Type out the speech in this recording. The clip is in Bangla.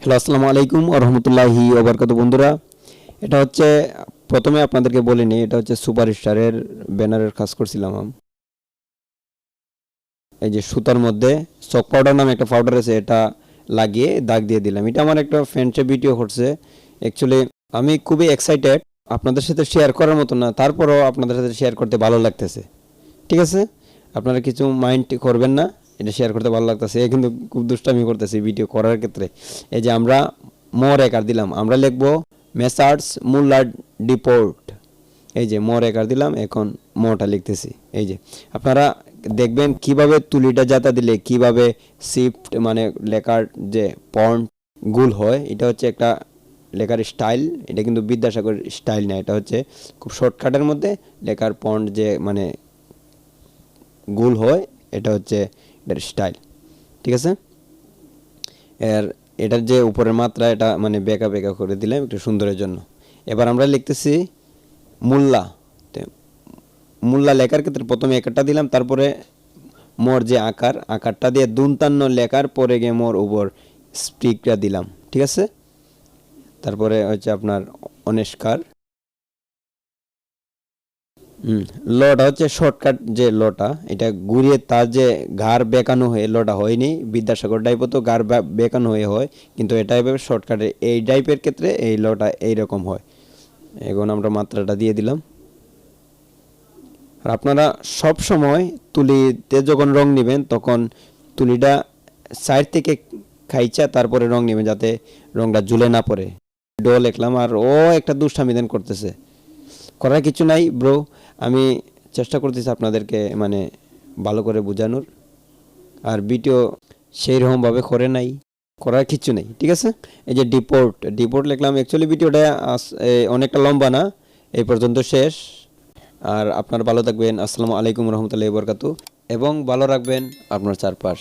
হ্যালো, আসসালামু আলাইকুম ওয়া রাহমাতুল্লাহি ওয়া বারাকাতুহু। বন্ধুরা, এটা হচ্ছে প্রথমে আপনাদেরকে বলে নিই, এটা হচ্ছে সুপারস্টারের ব্যানারের কাজ করছিলাম এই যে সুতার মধ্যে চক পাউডার নামে একটা পাউডার আছে, এটা লাগিয়ে দাগ দিয়ে দিলাম। এটা আমার একটা ফ্রেন্ডসে ভিডিও করছে। অ্যাকচুয়ালি আমি খুবই এক্সাইটেড, আপনাদের সাথে শেয়ার করার মতো না, তারপরও আপনাদের সাথে শেয়ার করতে ভালো লাগতেছে। ঠিক আছে, আপনারা কিছু মাইন্ড করবেন না, এটা শেয়ার করতে ভালো লাগতেছে। এ কিন্তু খুব দুষ্টামি করতেছি ভিডিও করার ক্ষেত্রে। এই যে আমরা মোর একার দিলাম, আমরা লিখবো মেসার্স মুল্লা ডিপোর্ট। এই যে মোর একার দিলাম, এখন মোটা লিখতেছি। এই যে আপনারা দেখবেন কিভাবে তুলিটা জাতা দিলে কিভাবে শিফট মানে লেখার যে পয়েন্ট গুল হয়। এটা হচ্ছে একটা লেখার স্টাইল, এটা কিন্তু বিদ্যাসাগর স্টাইল না, এটা হচ্ছে খুব শর্টকাটের মধ্যে লেখার পয়েন্ট যে মানে গোল হয়, এটা হচ্ছে এটার স্টাইল। ঠিক আছে, এটার যে উপরের মাত্রা এটা মানে বেঁকা বেঁকা করে দিলাম একটু সুন্দরের জন্য। এবার আমরা লিখতেছি মুল্লা। মুল্লা লেখার ক্ষেত্রে প্রথমে একটা দিলাম, তারপরে মোর যে আকারটা দিয়ে দুনতান্ন লেখার পরে গিয়ে মোর উপর স্পিকটা দিলাম। ঠিক আছে, তারপরে হচ্ছে আপনার অনেস্কার লটা হচ্ছে শর্টকাট যে লটা, এটা ঘুরিয়ে তার যে ঘাড় বেঁকানো হয়ে লটা হয়নি। বিদ্যাসাগর টাইপও তো ঘাড় বেঁকানো হয়ে হয়, কিন্তু এটা এভাবে শর্টকাটে এই টাইপের ক্ষেত্রে এই লটা এইরকম হয়। এখন আমরা মাত্রাটা দিয়ে দিলাম। আর আপনারা সব সময় তুলিতে যখন রং নেবেন তখন তুলিটা সাইড থেকে খাইচা তারপরে রং নেবেন, যাতে রংটা ঝুলে না পড়ে। ডো লিখলাম আর ও একটা দুষ্টামি দেন করতেছে, করার কিছু নাই ব্রো। আমি চেষ্টা করতেছি আপনাদেরকে মানে ভালো করে বোঝানোর, আর ভিডিও সেই রকমভাবে করে নাই, করার কিছু নেই। ঠিক আছে, এই যে ডিপোর্ট লিখলাম। অ্যাকচুয়ালি ভিডিওটা অনেকটা লম্বা না, এই পর্যন্ত শেষ। আর আপনারা ভালো থাকবেন। আসসালামু আলাইকুম রহমতুল্লাহি ওয়া বারাকাতুহু, এবং ভালো রাখবেন আপনার চারপাশ।